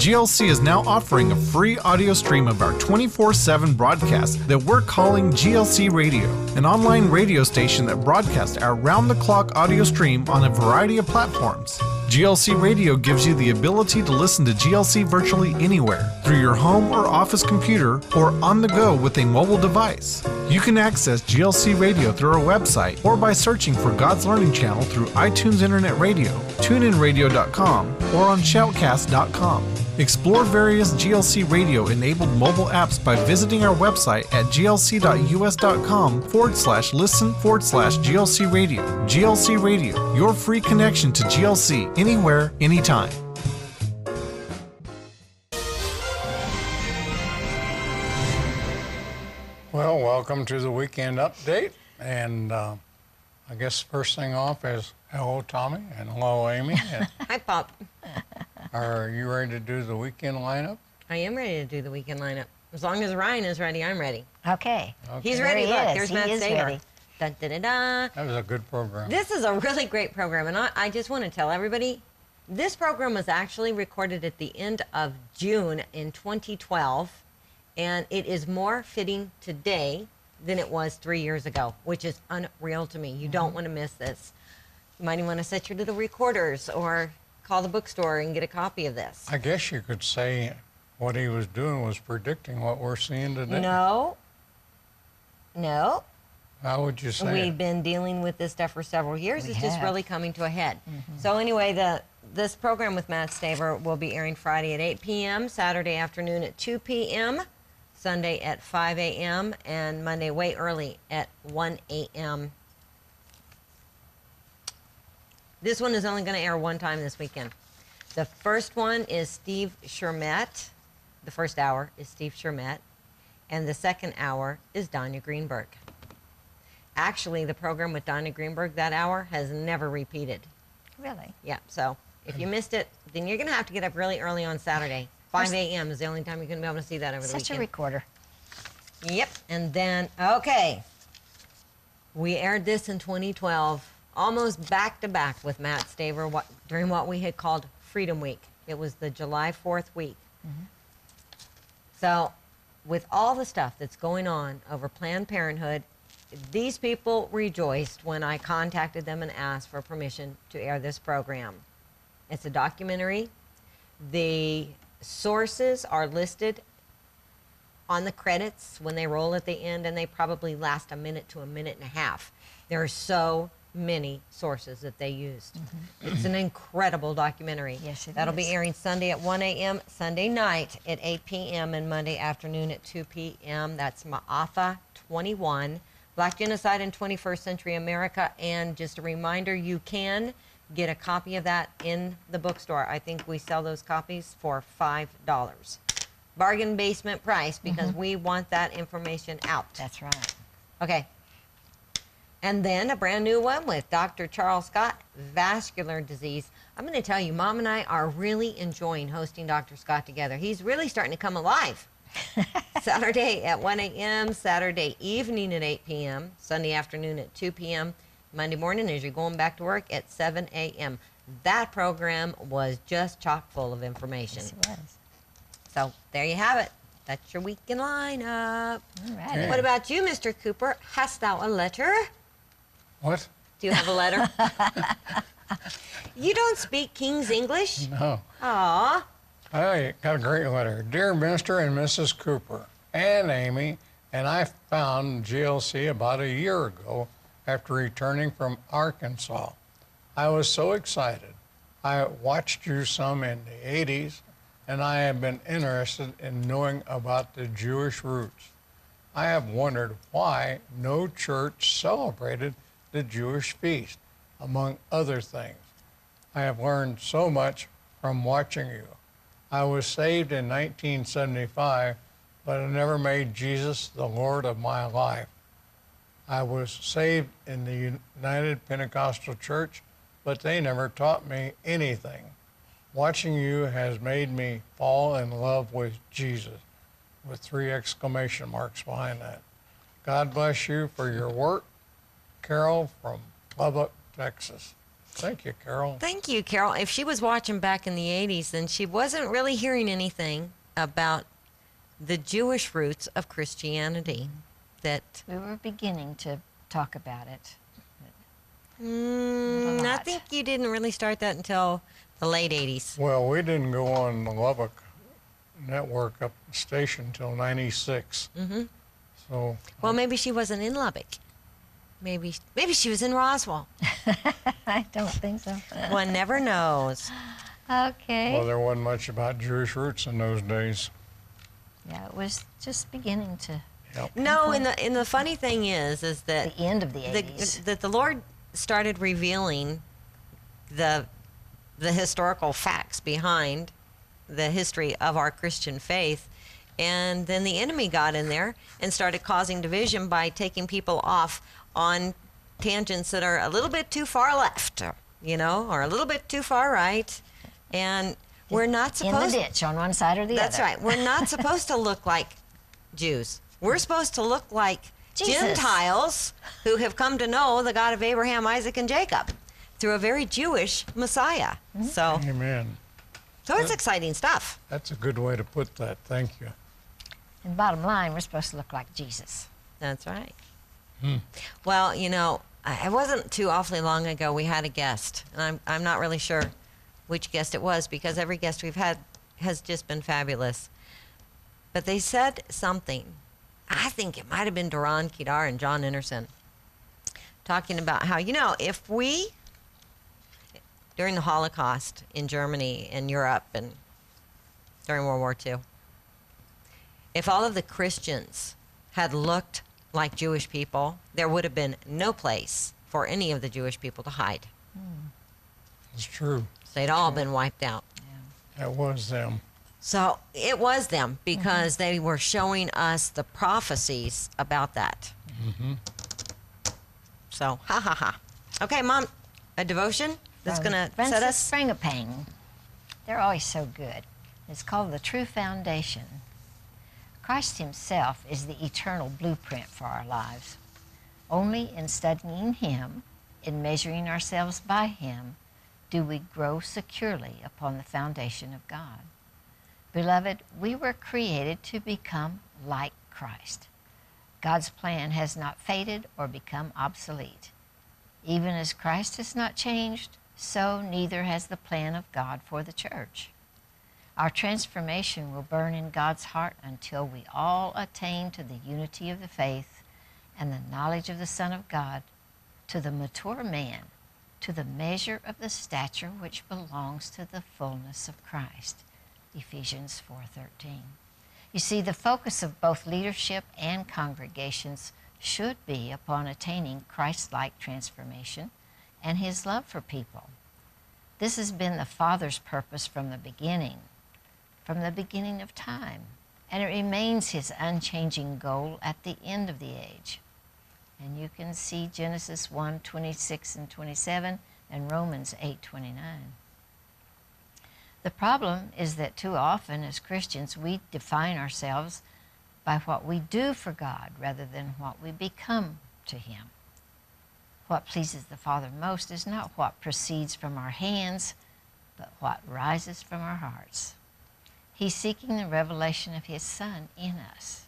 GLC is now offering a free audio stream of our 24/7 broadcast that we're calling GLC Radio, an online radio station that broadcasts our round-the-clock audio stream on a variety of platforms. GLC Radio gives you the ability to listen to GLC virtually anywhere, through your home or office computer, or on the go with a mobile device. You can access GLC Radio through our website or by searching for God's Learning Channel through iTunes Internet Radio, TuneInRadio.com, or on Shoutcast.com. Explore various GLC Radio enabled mobile apps by visiting our website at glc.us.com/listen/GLC Radio. GLC Radio, your free connection to GLC anywhere, anytime. Well, welcome to the weekend update. And I guess first thing off is hello, Tommy, and hello, Amy. And hi, Pop. are you ready to do the weekend lineup? I am ready to do the weekend lineup. As long as Ryan is ready, I'm ready. Okay. He's ready. Look, there's he Matt is Saber. ready. Dun, dun, dun, dun. That was a good program. This is a really great program, and I just want to tell everybody, this program was actually recorded at the end of June in 2012, and it is more fitting today than it was 3 years ago, which is unreal to me. You don't want to miss this. You might even want to set your little recorders or call the bookstore and get a copy of this. I guess you could say what he was doing was predicting what we're seeing today. No. How would you say We've it? been dealing with this stuff for several years. We It's just have. really coming to a head. So anyway, this program with Matt Staver will be airing Friday at 8 p.m., Saturday afternoon at 2 p.m., Sunday at 5 a.m., and Monday way early at 1 a.m. This one is only going to air one time this weekend. The first one is Steve Shermett. The first hour is Steve Shermett. And the second hour is Danya Greenberg. Actually, the program with Danya Greenberg that hour has never repeated. Really? Yeah, so if you missed it, then you're going to have to get up really early on Saturday. 5 a.m. is the only time you're going to be able to see that over the weekend. Such a recorder. Yep, and then, okay. We aired this in 2012, almost back-to-back with Matt Staver during what we had called Freedom Week. It was the July 4th week. So with all the stuff that's going on over Planned Parenthood, these people rejoiced when I contacted them and asked for permission to air this program. It's a documentary. The sources are listed on the credits when they roll at the end, and they probably last a minute to a minute and a half. There are so many sources that they used. It's an incredible documentary. Yes, it That'll be is. airing Sunday at 1 a.m., Sunday night at 8 p.m., and Monday afternoon at 2 p.m. That's Ma'afa 21, Black Genocide in 21st Century America. And just a reminder, you can get a copy of that in the bookstore. I think we sell those copies for $5. Bargain basement price, because we want that information out. That's right. Okay. And then a brand new one with Dr. Charles Scott, vascular disease. I'm going to tell you, Mom and I are really enjoying hosting Dr. Scott together. He's really starting to come alive. Saturday at 1 a.m., Saturday evening at 8 p.m., Sunday afternoon at 2 p.m., Monday morning as you're going back to work at 7 a.m. That program was just chock full of information. Yes, it was. So there you have it. That's your weekend lineup. All right. What about you, Mr. Cooper? Hast thou a letter? What? Do you have a letter? You don't speak King's English? No. Aw. I got a great letter. Dear Mr. and Mrs. Cooper and Amy, and I found GLC about a year ago after returning from Arkansas. I was so excited. I watched you some in the 80s, and I have been interested in knowing about the Jewish roots. I have wondered why no church celebrated the Jewish feast, among other things. I have learned so much from watching you. I was saved in 1975, but I never made Jesus the Lord of my life. I was saved in the United Pentecostal Church, but they never taught me anything. Watching you has made me fall in love with Jesus, with 3 exclamation marks behind that. God bless you for your work. Carol from Lubbock, Texas. Thank you, Carol. Thank you, Carol. If she was watching back in the 80s, then she wasn't really hearing anything about the Jewish roots of Christianity. That We were beginning to talk about it. I think you didn't really start that until the late 80s. Well, we didn't go on the Lubbock network up station until 96. Mm-hmm. So, Well, maybe she wasn't in Lubbock. Maybe she was in Roswell. I don't think so. One never knows. Okay. well, there wasn't much about Jewish roots in those days. Yeah, it was just beginning to Yep. No, and the funny thing is that the end of the 80s. that the Lord started revealing the historical facts behind the history of our Christian faith, and then the enemy got in there and started causing division by taking people off on tangents that are a little bit too far left, you know, or a little bit too far right, and we're not supposed in the ditch on one side or the That's other. right. We're not supposed to look like Jews. We're supposed to look like Jesus. Gentiles who have come to know the God of Abraham, Isaac, and Jacob through a very Jewish Messiah. Mm-hmm. Amen. So it's exciting stuff. That's a good way to put that. Thank you. And bottom line, we're supposed to look like Jesus. That's right. Well, you know, it wasn't too awfully long ago we had a guest, and I'm not really sure which guest it was because every guest we've had has just been fabulous. But they said something. I think it might have been Duran Kedar and John Anderson talking about how, you know, if we, during the Holocaust in Germany and Europe and during World War II, if all of the Christians had looked like Jewish people, there would have been no place for any of the Jewish people to hide. It's true. They'd all been wiped out. That was them. So it was them because they were showing us the prophecies about that. So, ha ha ha. Okay, Mom, a devotion that's going to set us. Frangipane. They're always so good. It's called The True Foundation. Christ himself is the eternal blueprint for our lives. Only in studying him, in measuring ourselves by him, do we grow securely upon the foundation of God. Beloved, we were created to become like Christ. God's plan has not faded or become obsolete. Even as Christ has not changed, so neither has the plan of God for the church. Our transformation will burn in God's heart until we all attain to the unity of the faith and the knowledge of the Son of God, to the mature man, to the measure of the stature which belongs to the fullness of Christ. Ephesians 4:13. You see, the focus of both leadership and congregations should be upon attaining Christ-like transformation and his love for people. This has been the Father's purpose from the beginning of time, and it remains his unchanging goal at the end of the age. And you can see Genesis 1:26 and 27 and Romans 8:29. The problem is that too often as Christians we define ourselves by what we do for God rather than what we become to him. What pleases the Father most is not what proceeds from our hands, but what rises from our hearts. He's seeking the revelation of his Son in us.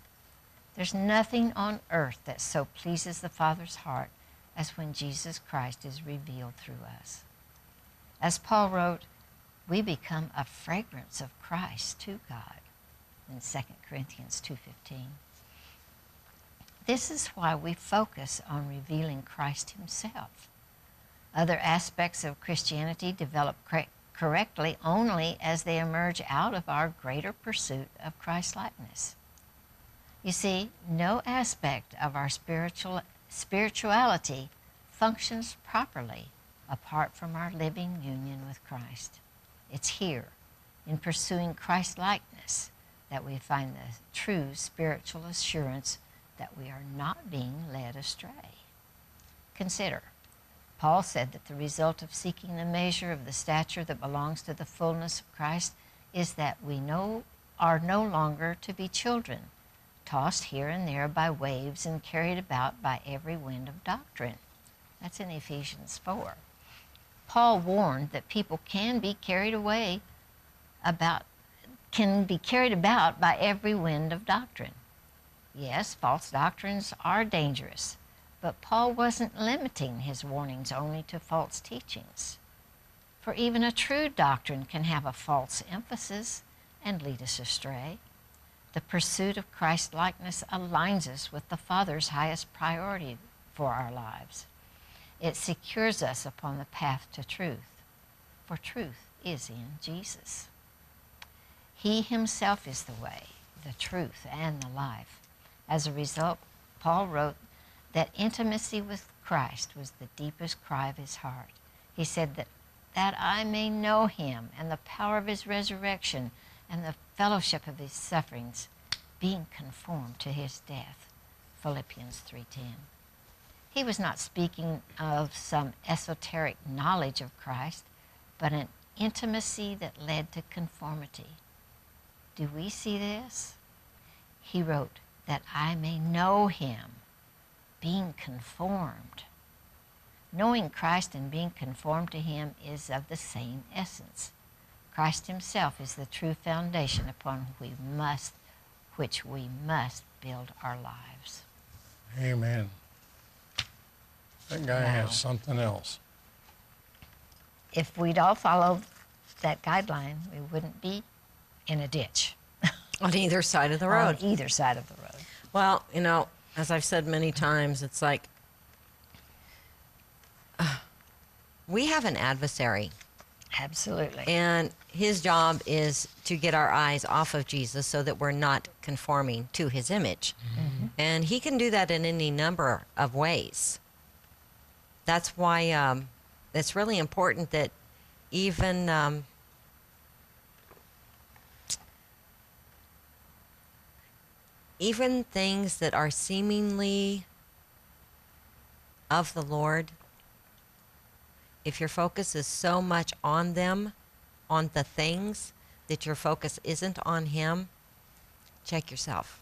There's nothing on earth that so pleases the Father's heart as when Jesus Christ is revealed through us. As Paul wrote, we become a fragrance of Christ to God in 2 Corinthians 2:15. This is why we focus on revealing Christ himself. Other aspects of Christianity develop correctly only as they emerge out of our greater pursuit of Christ-likeness. You see, no aspect of our spirituality functions properly apart from our living union with Christ. It's here, in pursuing Christ-likeness, that we find the true spiritual assurance that we are not being led astray. Consider, Paul said that the result of seeking the measure of the stature that belongs to the fullness of Christ is that we are no longer to be children, tossed here and there by waves and carried about by every wind of doctrine. That's in Ephesians 4. Paul warned that people can be carried about by every wind of doctrine. Yes, false doctrines are dangerous, but Paul wasn't limiting his warnings only to false teachings. For even a true doctrine can have a false emphasis and lead us astray. The pursuit of Christ-likeness aligns us with the Father's highest priority for our lives. It secures us upon the path to truth, for truth is in Jesus. He himself is the way, the truth, and the life. As a result, Paul wrote that intimacy with Christ was the deepest cry of his heart. He said that I may know him and the power of his resurrection and the fellowship of his sufferings, being conformed to his death. Philippians 3:10. He was not speaking of some esoteric knowledge of Christ, but an intimacy that led to conformity. Do we see this? He wrote that I may know him, being conformed. Knowing Christ and being conformed to him is of the same essence. Christ himself is the true foundation upon which we must build our lives. Amen. That guy has something else. If we'd all followed that guideline, we wouldn't be in a ditch. On either side of the road. On either side of the road. Well, you know, as I've said many times, it's like we have an adversary. Absolutely. And his job is to get our eyes off of Jesus so that we're not conforming to his image. Mm-hmm. And he can do that in any number of ways. That's why it's really important that even things that are seemingly of the Lord, if your focus is so much on them, on the things, that your focus isn't on him, check yourself.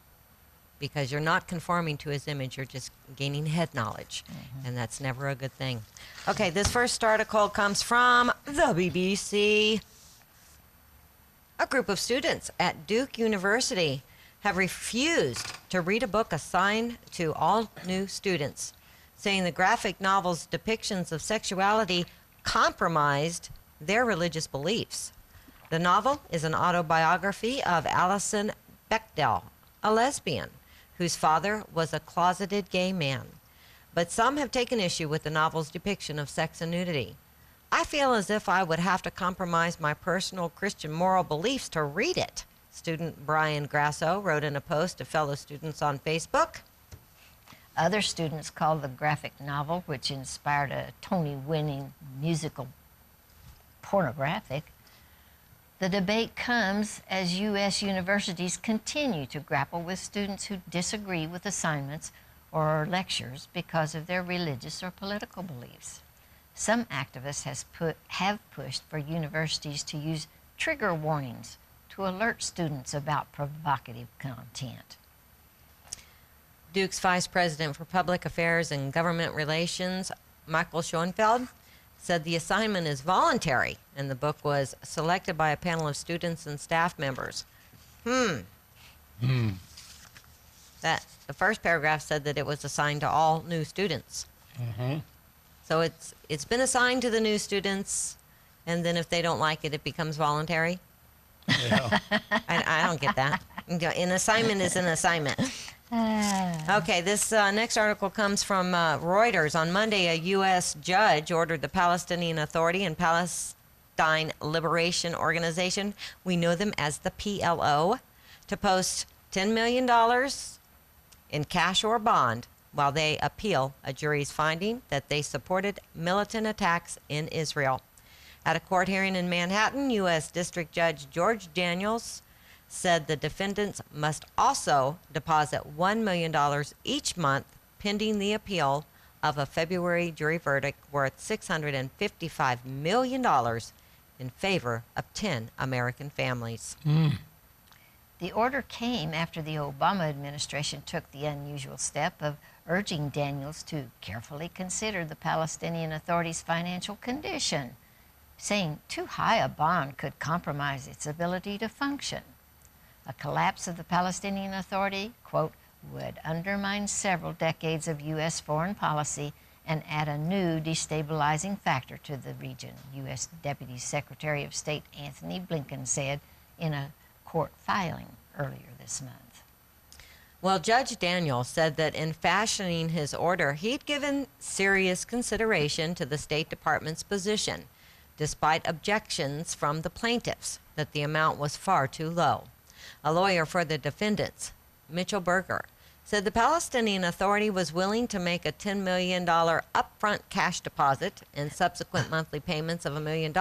Because you're not conforming to his image, you're just gaining head knowledge. Mm-hmm. And that's never a good thing. Okay, this first article comes from the BBC. A group of students at Duke University have refused to read a book assigned to all new students, saying the graphic novel's depictions of sexuality compromised their religious beliefs. The novel is an autobiography of Alison Bechdel, a lesbian whose father was a closeted gay man. But some have taken issue with the novel's depiction of sex and nudity. I feel as if I would have to compromise my personal Christian moral beliefs to read it, student Brian Grasso wrote in a post to fellow students on Facebook. Other students called the graphic novel, which inspired a Tony-winning musical, pornographic. The debate comes as U.S. universities continue to grapple with students who disagree with assignments or lectures because of their religious or political beliefs. Some activists have pushed for universities to use trigger warnings to alert students about provocative content. Duke's Vice President for Public Affairs and Government Relations, Michael Schoenfeld, said the assignment is voluntary and the book was selected by a panel of students and staff members. The first paragraph said that it was assigned to all new students. Mm-hmm. So it's been assigned to the new students, and then if they don't like it, it becomes voluntary. Yeah. I don't get that. An assignment is an assignment. Okay, this next article comes from Reuters. On Monday, a U.S. judge ordered the Palestinian Authority and Palestine Liberation Organization, we know them as the PLO, to post $10 million in cash or bond while they appeal a jury's finding that they supported militant attacks in Israel. At a court hearing in Manhattan, U.S. District Judge George Daniels said the defendants must also deposit $1 million each month pending the appeal of a February jury verdict worth $655 million in favor of 10 American families. The order came after the Obama administration took the unusual step of urging Daniels to carefully consider the Palestinian Authority's financial condition saying too high a bond could compromise its ability to function. A collapse of the Palestinian Authority, quote, would undermine several decades of U.S. foreign policy and add a new destabilizing factor to the region, U.S. Deputy Secretary of State Anthony Blinken said in a court filing earlier this month. Well, Judge Daniel said that in fashioning his order, he'd given serious consideration to the State Department's position, despite objections from the plaintiffs that the amount was far too low. A lawyer for the defendants, Mitchell Berger, said the Palestinian Authority was willing to make a $10 million upfront cash deposit and subsequent monthly payments of $1 million,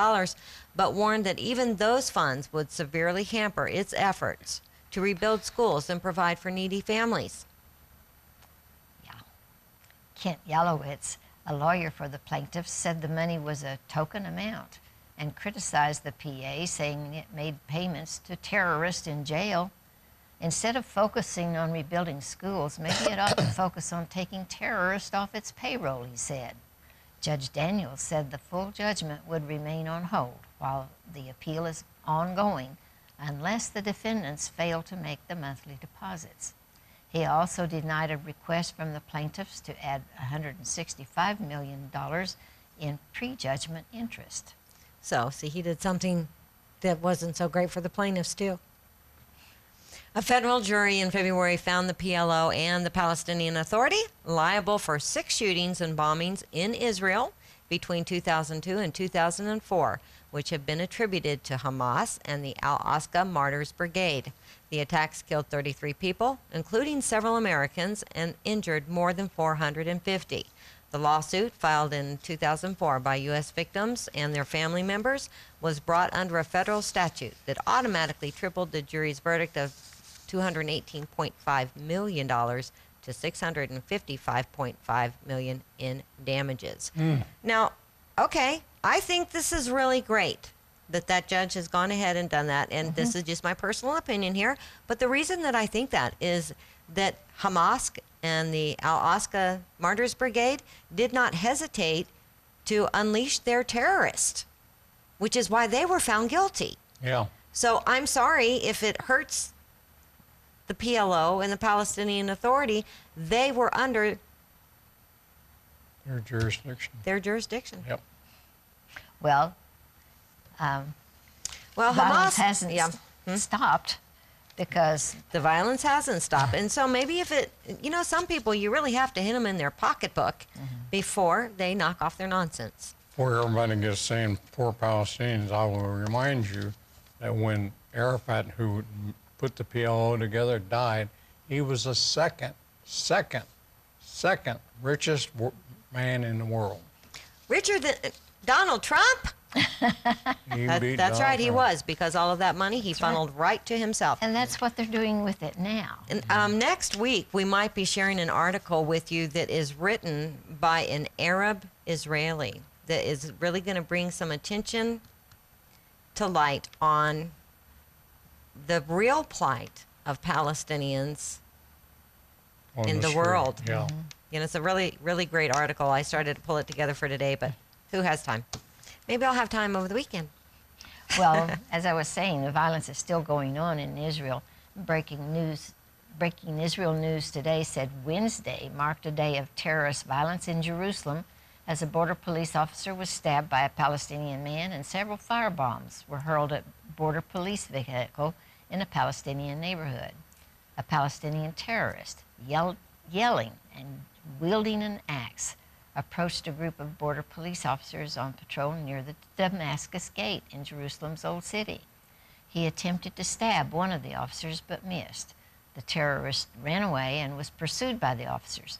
but warned that even those funds would severely hamper its efforts to rebuild schools and provide for needy families. Yeah. Kent Yalowitz, a lawyer for the plaintiffs, said the money was a token amount and criticized the PA, saying it made payments to terrorists in jail. Instead of focusing on rebuilding schools, maybe it ought to focus on taking terrorists off its payroll, he said. Judge Daniels said the full judgment would remain on hold while the appeal is ongoing unless the defendants fail to make the monthly deposits. He also denied a request from the plaintiffs to add $165 million in prejudgment interest. So, see, he did something that wasn't so great for the plaintiffs, too. A federal jury in February found the PLO and the Palestinian Authority liable for 6 shootings and bombings in Israel between 2002 and 2004, which have been attributed to Hamas and the Al-Aqsa Martyrs Brigade. The attacks killed 33 people, including several Americans, and injured more than 450. The lawsuit, filed in 2004 by U.S. victims and their family members, was brought under a federal statute that automatically tripled the jury's verdict of $218.5 million to $655.5 million in damages. Now, okay, I think this is really great that judge has gone ahead and done that, and this is just my personal opinion here, but the reason that I think that is that Hamas and the Al-Aqsa Martyrs Brigade did not hesitate to unleash their terrorists, which is why they were found guilty. Yeah. So I'm sorry if it hurts the PLO and the Palestinian Authority. They were under Their jurisdiction. their jurisdiction. Yep. Well, Hamas violence hasn't yeah, stopped because the violence hasn't stopped. And so maybe if it, some people, you really have to hit them in their pocketbook before they knock off their nonsense. Before everybody gets saying poor Palestinians, I will remind you that when Arafat, who put the PLO together, died, he was the second richest man in the world. Richer than Donald Trump? That's right, he was, because all of that money he funneled right to himself. And that's what they're doing with it now. And next week, we might be sharing an article with you that is written by an Arab Israeli that is really going to bring some attention to light on the real plight of Palestinians in the world. Yeah. It's a really, really great article. I started to pull it together for today, but who has time? Maybe I'll have time over the weekend. Well, as I was saying, the violence is still going on in Israel. Breaking Israel news today said Wednesday marked a day of terrorist violence in Jerusalem as a border police officer was stabbed by a Palestinian man and several firebombs were hurled at border police vehicle in a Palestinian neighborhood. A Palestinian terrorist, yelling and wielding an axe, approached a group of border police officers on patrol near the Damascus Gate in Jerusalem's Old City. He attempted to stab one of the officers but missed. The terrorist ran away and was pursued by the officers.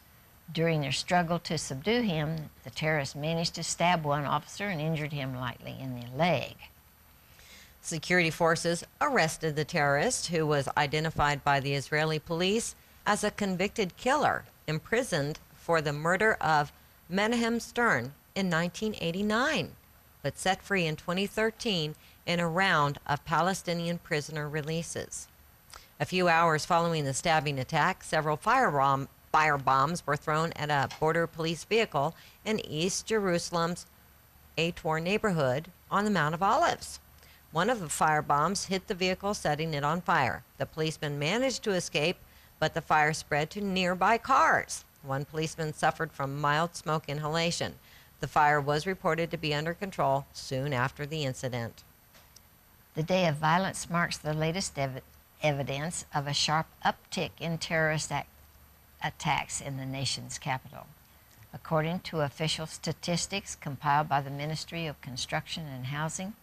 During their struggle to subdue him, the terrorist managed to stab one officer and injured him lightly in the leg. Security forces arrested the terrorist, who was identified by the Israeli police as a convicted killer imprisoned for the murder of Menahem Stern in 1989, but set free in 2013 in a round of Palestinian prisoner releases. A few hours following the stabbing attack, several firebombs were thrown at a border police vehicle in East Jerusalem's Ator neighborhood on the Mount of Olives. One of the firebombs hit the vehicle, setting it on fire. The policeman managed to escape, but the fire spread to nearby cars. One policeman suffered from mild smoke inhalation. The fire was reported to be under control soon after the incident. The day of violence marks the latest evidence of a sharp uptick in terrorist attacks in the nation's capital. According to official statistics compiled by the Ministry of Construction and Housing,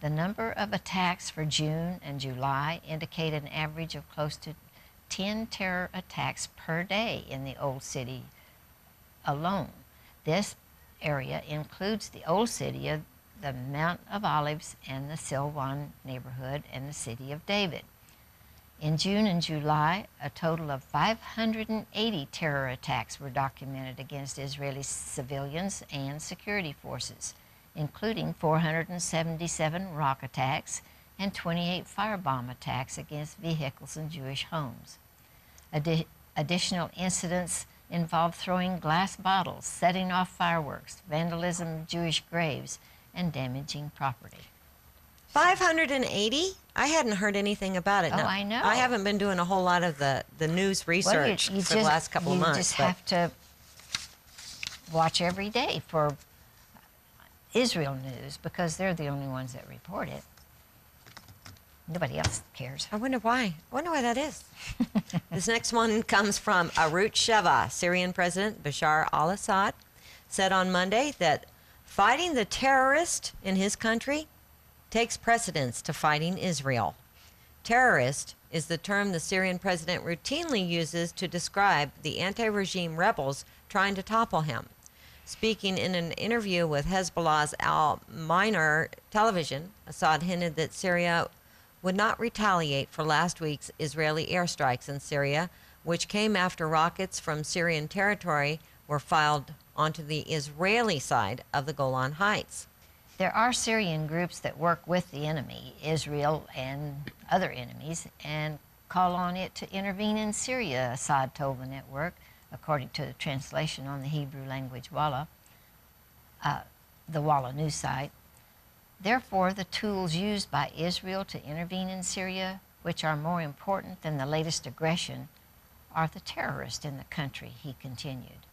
the number of attacks for June and July indicate an average of close to 10 terror attacks per day in the Old City alone. This area includes the Old City of the Mount of Olives and the Silwan neighborhood and the City of David. In June and July, a total of 580 terror attacks were documented against Israeli civilians and security forces, including 477 rock attacks and 28 firebomb attacks against vehicles and Jewish homes. Additional incidents involved throwing glass bottles, setting off fireworks, vandalism of Jewish graves, and damaging property. 580? I hadn't heard anything about it. Oh, Now, I know. I haven't been doing a whole lot of the news research for the last couple of months. You just but have to watch every day for Israel news because they're the only ones that report it. Nobody else cares. I wonder why. I wonder why that is. This next one comes from Arut Sheva. Syrian President Bashar al-Assad said on Monday that fighting the terrorist in his country takes precedence to fighting Israel. Terrorist is the term the Syrian president routinely uses to describe the anti-regime rebels trying to topple him. Speaking in an interview with Hezbollah's Al-Minor television, Assad hinted that Syria would not retaliate for last week's Israeli airstrikes in Syria, which came after rockets from Syrian territory were fired onto the Israeli side of the Golan Heights. There are Syrian groups that work with the enemy, Israel and other enemies, and call on it to intervene in Syria, Assad told the network, according to the translation on the Hebrew language Walla, the Walla news site. Therefore, the tools used by Israel to intervene in Syria, which are more important than the latest aggression, are the terrorists in the country, he continued.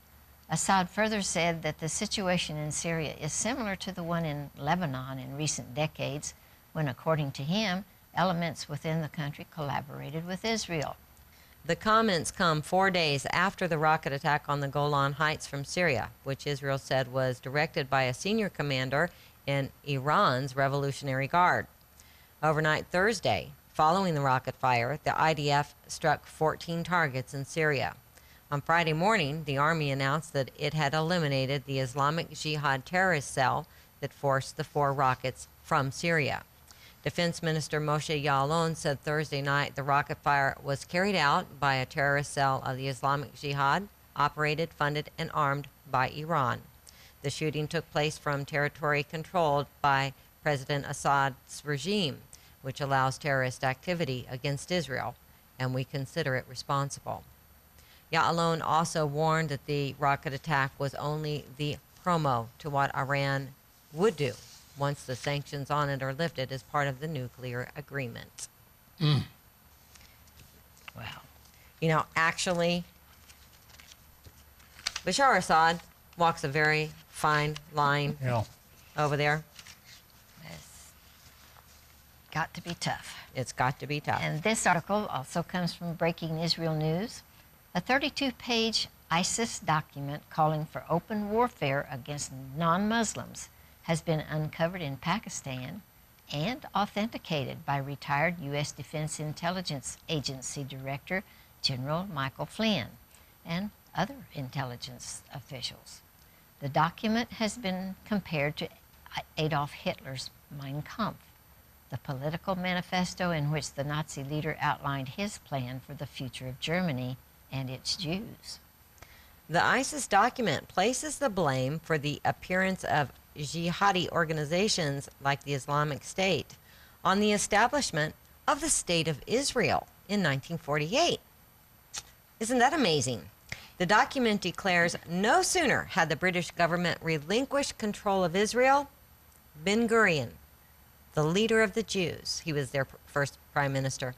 Assad further said that the situation in Syria is similar to the one in Lebanon in recent decades, when, according to him, elements within the country collaborated with Israel. The comments come 4 days after the rocket attack on the Golan Heights from Syria, which Israel said was directed by a senior commander in Iran's Revolutionary Guard. Overnight Thursday, following the rocket fire, the IDF struck 14 targets in Syria. On Friday morning, the army announced that it had eliminated the Islamic Jihad terrorist cell that forced the 4 rockets from Syria. Defense Minister Moshe Ya'alon said Thursday night the rocket fire was carried out by a terrorist cell of the Islamic Jihad, operated, funded, and armed by Iran. The shooting took place from territory controlled by President Assad's regime, which allows terrorist activity against Israel, and we consider it responsible. Ya'alon also warned that the rocket attack was only the promo to what Iran would do once the sanctions on it are lifted as part of the nuclear agreement. Mm. Well, you know, actually, Bashar Assad walks a very fine line over there. It's got to be tough. It's got to be tough. And this article also comes from Breaking Israel News. A 32-page ISIS document calling for open warfare against non-Muslims has been uncovered in Pakistan and authenticated by retired U.S. Defense Intelligence Agency Director General Michael Flynn and other intelligence officials. The document has been compared to Adolf Hitler's Mein Kampf, the political manifesto in which the Nazi leader outlined his plan for the future of Germany and its Jews. The ISIS document places the blame for the appearance of jihadi organizations like the Islamic State on the establishment of the State of Israel in 1948. Isn't that amazing? The document declares no sooner had the British government relinquished control of Israel Ben-Gurion, the leader of the Jews, he was their first prime minister,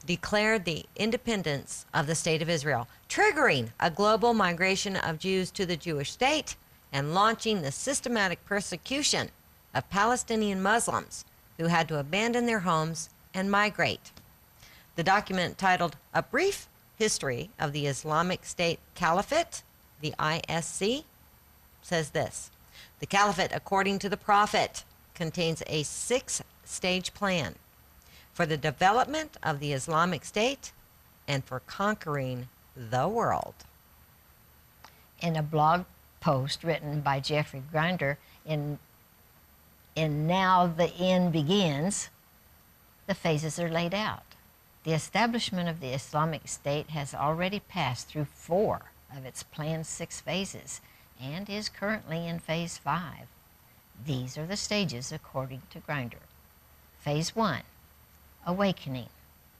declared the independence of the state of Israel, triggering a global migration of Jews to the Jewish state and launching the systematic persecution of Palestinian Muslims who had to abandon their homes and migrate. The document, titled A Brief History of the Islamic State Caliphate, the ISC, says this: the Caliphate, according to the Prophet, contains a 6-stage plan for the development of the Islamic State and for conquering the world. In a blog post written by Jeffrey Grinder in Now the End Begins, the phases are laid out. The establishment of the Islamic State has already passed through 4 of its planned 6 phases and is currently in phase 5. These are the stages according to Grinder. Phase 1, Awakening,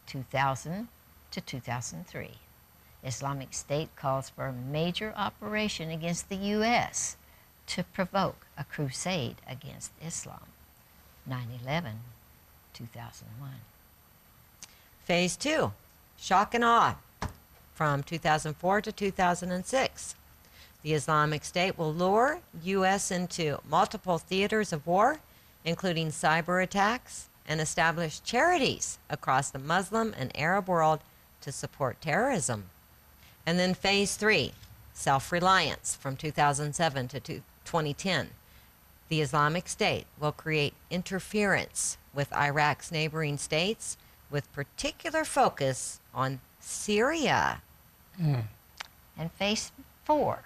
2000 to 2003. Islamic State calls for a major operation against the U.S. to provoke a crusade against Islam, 9/11, 2001. Phase 2, Shock and Awe, from 2004 to 2006. The Islamic State will lure U.S. into multiple theaters of war, including cyber attacks, and establish charities across the Muslim and Arab world to support terrorism. And then Phase 3, Self-Reliance, from 2007 to 2010. The Islamic State will create interference with Iraq's neighboring states with particular focus on Syria. And Phase 4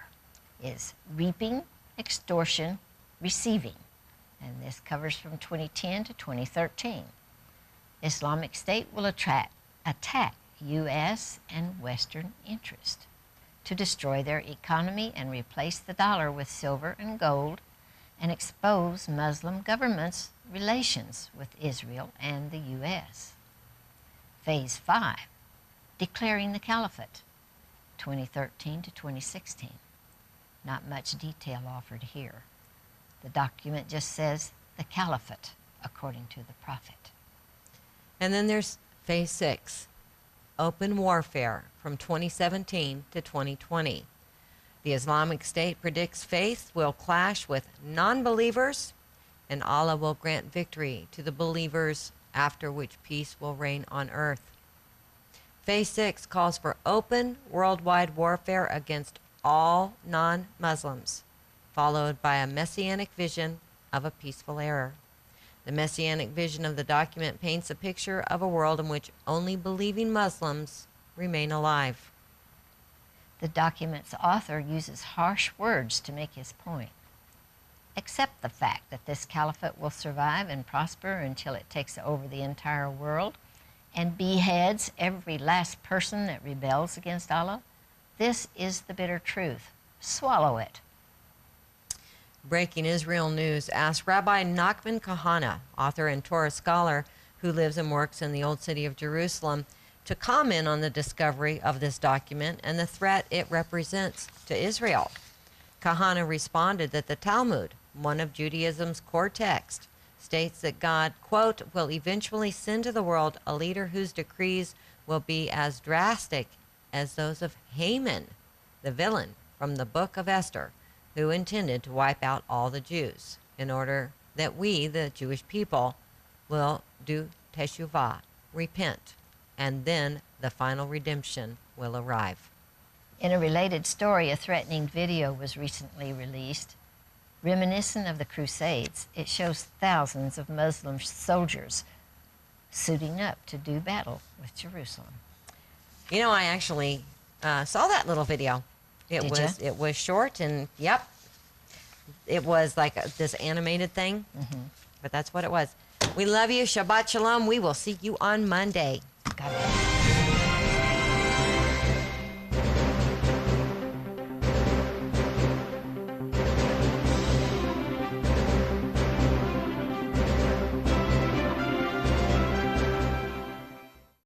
is Reaping, Extortion, Receiving. And this covers from 2010 to 2013. Islamic State will attack U.S. and Western interest to destroy their economy and replace the dollar with silver and gold and expose Muslim governments' relations with Israel and the U.S. Phase 5, Declaring the Caliphate, 2013 to 2016. Not much detail offered here. The document just says the Caliphate, according to the Prophet. And then there's Phase 6, Open Warfare, from 2017 to 2020. The Islamic State predicts faith will clash with non-believers, and Allah will grant victory to the believers, after which peace will reign on earth. Phase 6 calls for open worldwide warfare against all non-Muslims, followed by a messianic vision of a peaceful era. The messianic vision of the document paints a picture of a world in which only believing Muslims remain alive. The document's author uses harsh words to make his point. Accept the fact that this caliphate will survive and prosper until it takes over the entire world and beheads every last person that rebels against Allah. This is the bitter truth. Swallow it. Breaking Israel news asked Rabbi Nachman Kahana, author and Torah scholar who lives and works in the Old City of Jerusalem, to comment on the discovery of this document and the threat it represents to Israel. Kahana responded that the Talmud, one of Judaism's core texts, states that God, quote, will eventually send to the world a leader whose decrees will be as drastic as those of Haman, the villain from the book of Esther, who intended to wipe out all the Jews in order that we, the Jewish people, will do teshuvah, repent, and then the final redemption will arrive. In a related story, a threatening video was recently released. Reminiscent of the Crusades, it shows thousands of Muslim soldiers suiting up to do battle with Jerusalem. You know, I actually saw that little video. It was short, and yep, it was like this animated thing, but that's what it was. We love you. Shabbat Shalom. We will see you on Monday. God bless.